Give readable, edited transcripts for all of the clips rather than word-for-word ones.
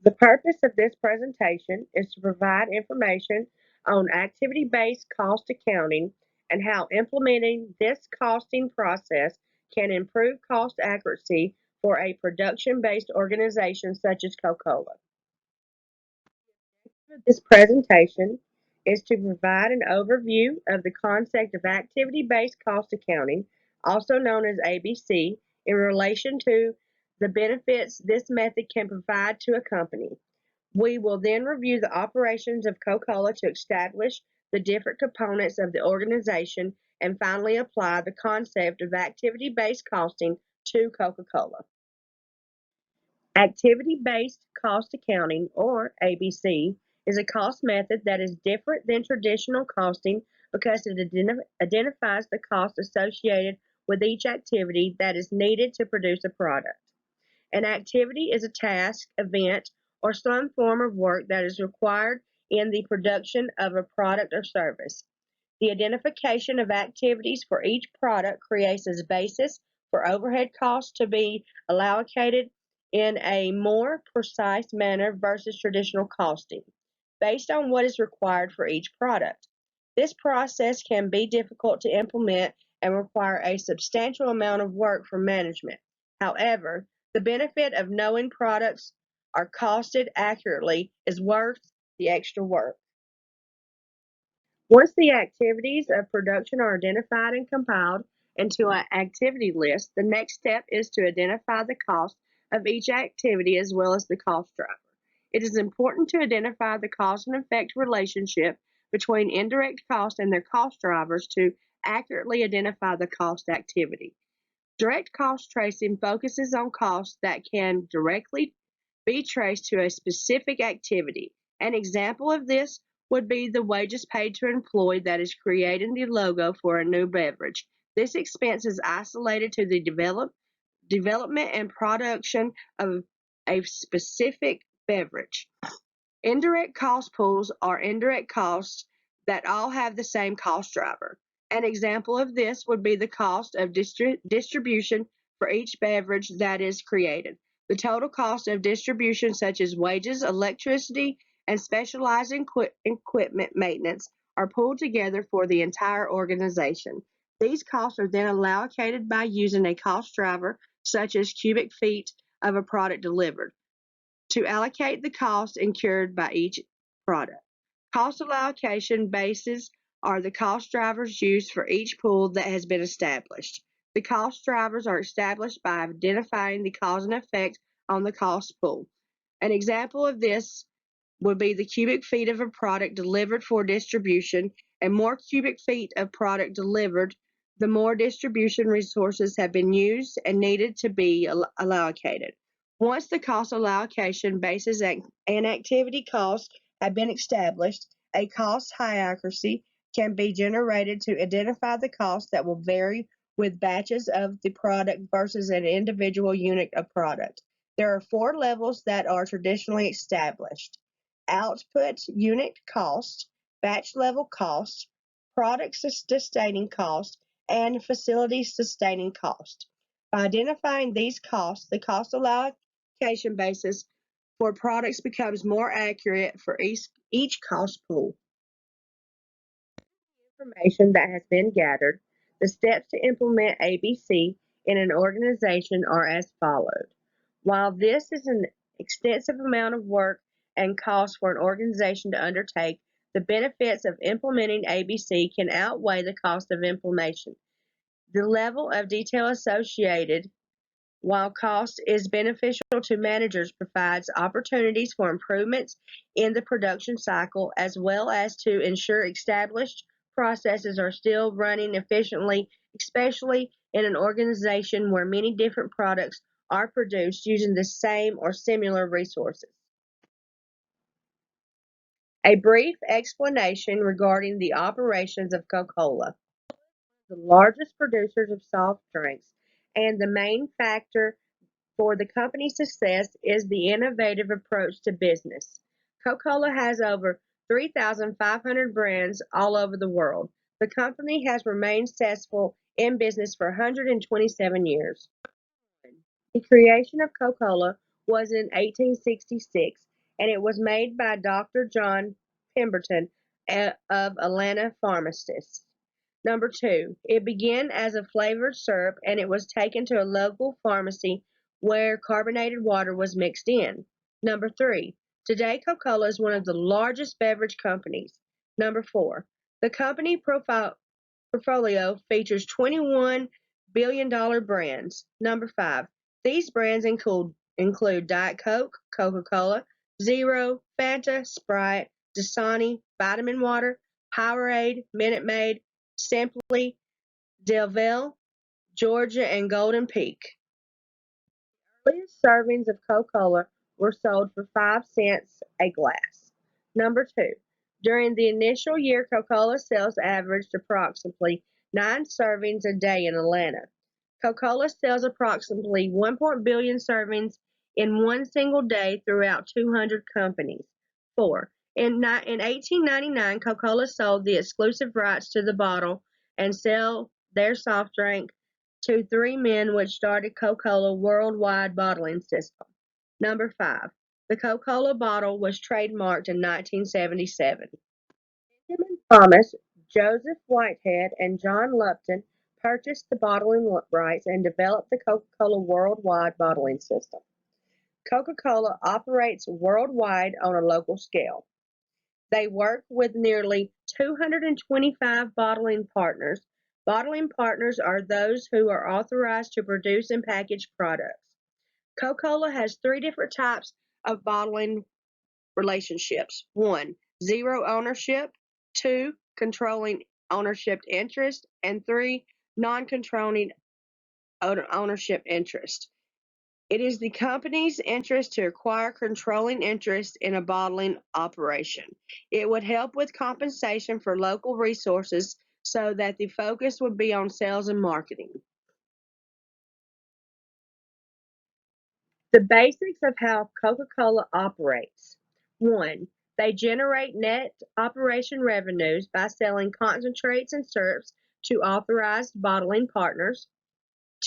The purpose of this presentation is to provide information on activity-based cost accounting and how implementing this costing process can improve cost accuracy for a production-based organization such as Coca-Cola. This presentation is to provide an overview of the concept of activity-based cost accounting, also known as ABC, in relation to the benefits this method can provide to a company. We will then review the operations of Coca-Cola to establish the different components of the organization and finally apply the concept of activity-based costing to Coca-Cola. Activity-based cost accounting, or ABC, is a cost method that is different than traditional costing because it identifies the cost associated with each activity that is needed to produce a product. An activity is a task, event, or some form of work that is required in the production of a product or service. The identification of activities for each product creates a basis for overhead costs to be allocated in a more precise manner versus traditional costing, based on what is required for each product. This process can be difficult to implement and require a substantial amount of work from management. However, the benefit of knowing products are costed accurately is worth the extra work. Once the activities of production are identified and compiled into an activity list, the next step is to identify the cost of each activity as well as the cost driver. It is important to identify the cause and effect relationship between indirect costs and their cost drivers to accurately identify the cost activity. Direct cost tracing focuses on costs that can directly be traced to a specific activity. An example of this would be the wages paid to an employee that is creating the logo for a new beverage. This expense is isolated to the development and production of a specific beverage. Indirect cost pools are indirect costs that all have the same cost driver. An example of this would be the cost of distribution for each beverage that is created. The total cost of distribution, such as wages, electricity, and specialized equipment maintenance, are pooled together for the entire organization. These costs are then allocated by using a cost driver, such as cubic feet of a product delivered, to allocate the cost incurred by each product. Cost allocation bases are the cost drivers used for each pool that has been established. The cost drivers are established by identifying the cause and effect on the cost pool. An example of this would be the cubic feet of a product delivered for distribution, and more cubic feet of product delivered, the more distribution resources have been used and needed to be allocated. Once the cost allocation basis and activity cost have been established, a cost hierarchy can be generated to identify the costs that will vary with batches of the product versus an individual unit of product. There are four levels that are traditionally established: output unit cost, batch level cost, product sustaining cost, and facility sustaining cost. By identifying these costs, the cost allocation basis for products becomes more accurate for each cost pool. Information that has been gathered, the steps to implement ABC in an organization are as followed. While this is an extensive amount of work and cost for an organization to undertake, the benefits of implementing ABC can outweigh the cost of implementation. The level of detail associated, while cost is beneficial to managers, provides opportunities for improvements in the production cycle as well as to ensure established processes are still running efficiently, especially in an organization where many different products are produced using the same or similar resources. A brief explanation regarding the operations of Coca-Cola, the largest producers of soft drinks, and the main factor for the company's success is the innovative approach to business. Coca-Cola has over 3,500 brands all over the world. The company has remained successful in business for 127 years. The creation of Coca-Cola was in 1866 and it was made by Dr. John Pemberton of Atlanta pharmacists. Number 2, it began as a flavored syrup and it was taken to a local pharmacy where carbonated water was mixed in. Number 3, today Coca-Cola is one of the largest beverage companies. Number 4, the company portfolio features $21 billion brands. Number 5, these brands include Diet Coke, Coca-Cola, Zero, Fanta, Sprite, Dasani, Vitamin Water, Powerade, Minute Maid, Simply, Delville, Georgia, and Golden Peak. Earliest servings of Coca-Cola were sold for 5 cents a glass. Number 2. During the initial year, Coca-Cola sales averaged approximately 9 servings a day in Atlanta. Coca-Cola sells approximately 1 billion servings in one single day throughout 200 companies. 4. In 1899, Coca-Cola sold the exclusive rights to the bottle and sell their soft drink to 3 men, which started Coca-Cola worldwide bottling system. Number 5. The Coca-Cola bottle was trademarked in 1977. Benjamin Thomas, Joseph Whitehead, and John Lupton purchased the bottling rights and developed the Coca-Cola worldwide bottling system. Coca-Cola operates worldwide on a local scale. They work with nearly 225 bottling partners. Bottling partners are those who are authorized to produce and package products. Coca-Cola has 3 different types of bottling relationships. 1, zero ownership. 2, controlling ownership interest. And 3, non-controlling ownership interest. It is the company's interest to acquire controlling interest in a bottling operation. It would help with compensation for local resources so that the focus would be on sales and marketing. The basics of how Coca-Cola operates. 1. They generate net operation revenues by selling concentrates and syrups to authorized bottling partners.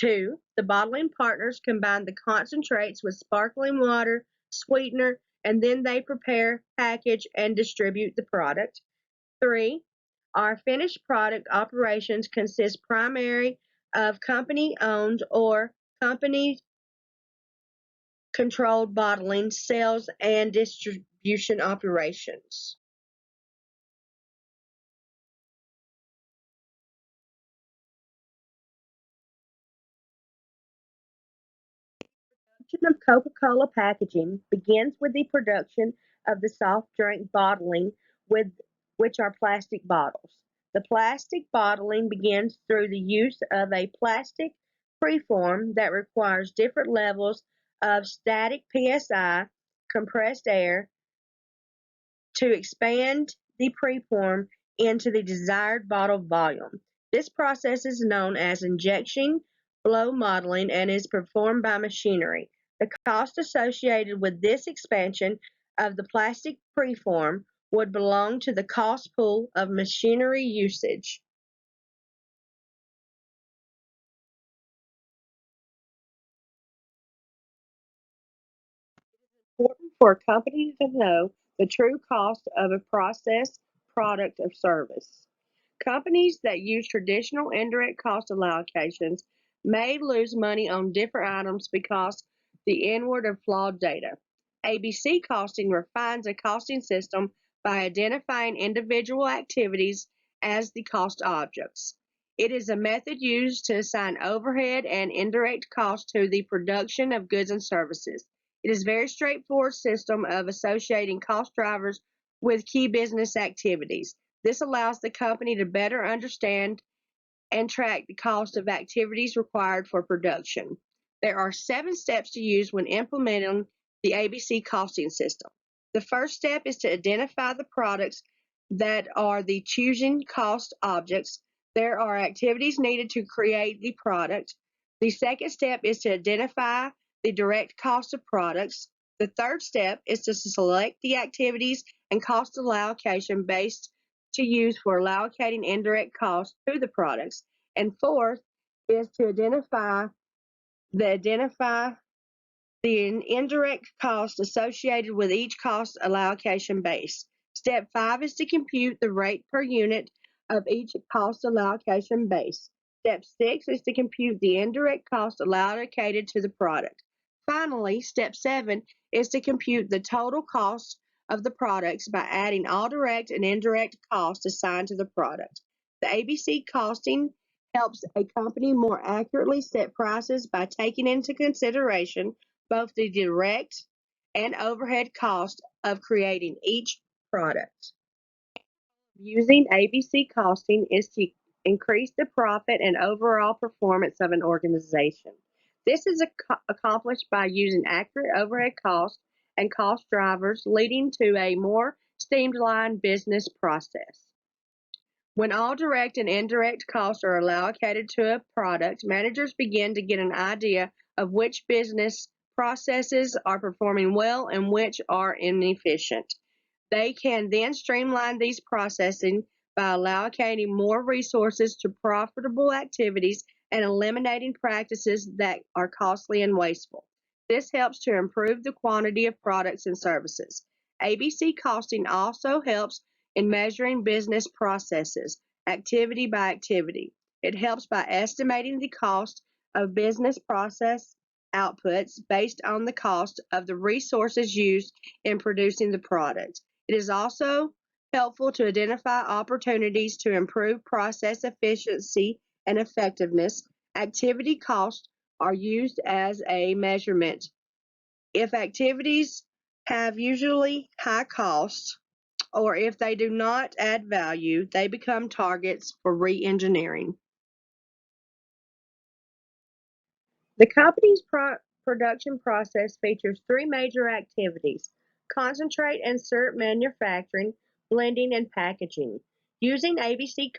2. The bottling partners combine the concentrates with sparkling water, sweetener, and then they prepare, package, and distribute the product. 3. Our finished product operations consist primarily of company-owned or company-controlled bottling, sales, and distribution operations. Production of Coca-Cola packaging begins with the production of the soft drink bottling, with which are plastic bottles. The plastic bottling begins through the use of a plastic preform that requires different levels of static psi, compressed air, to expand the preform into the desired bottle volume. This process is known as injection blow molding and is performed by machinery. The cost associated with this expansion of the plastic preform would belong to the cost pool of machinery usage. Important for a company to know the true cost of a process, product, or service. Companies that use traditional indirect cost allocations may lose money on different items because the inward of flawed data. ABC costing refines a costing system by identifying individual activities as the cost objects. It is a method used to assign overhead and indirect costs to the production of goods and services. It is a very straightforward system of associating cost drivers with key business activities. This allows the company to better understand and track the cost of activities required for production. There are 7 steps to use when implementing the ABC costing system. The first step is to identify the products that are the choosing cost objects. There are activities needed to create the product. The second step is to identify the direct cost of products. The third step is to select the activities and cost allocation based to use for allocating indirect costs to the products. And fourth is to identify the indirect cost associated with each cost allocation base. Step 5 is to compute the rate per unit of each cost allocation base. Step 6 is to compute the indirect cost allocated to the product. Finally, step 7 is to compute the total cost of the products by adding all direct and indirect costs assigned to the product. The ABC costing helps a company more accurately set prices by taking into consideration both the direct and overhead cost of creating each product. Using ABC costing is to increase the profit and overall performance of an organization. This is accomplished by using accurate overhead costs and cost drivers, leading to a more streamlined business process. When all direct and indirect costs are allocated to a product, managers begin to get an idea of which business processes are performing well and which are inefficient. They can then streamline these processing by allocating more resources to profitable activities and eliminating practices that are costly and wasteful. This helps to improve the quantity of products and services. ABC costing also helps in measuring business processes, activity by activity. It helps by estimating the cost of business process outputs based on the cost of the resources used in producing the product. It is also helpful to identify opportunities to improve process efficiency and effectiveness. Activity costs are used as a measurement. If activities have usually high costs, or if they do not add value, they become targets for re-engineering. The company's production process features three major activities: concentrate and syrup manufacturing, blending, and packaging. Using ABC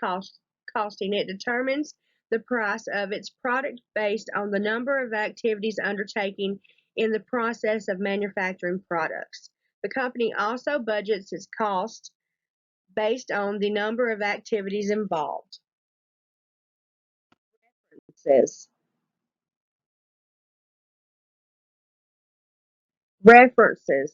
costing, it determines the price of its product based on the number of activities undertaken in the process of manufacturing products. The company also budgets its costs based on the number of activities involved. It says references.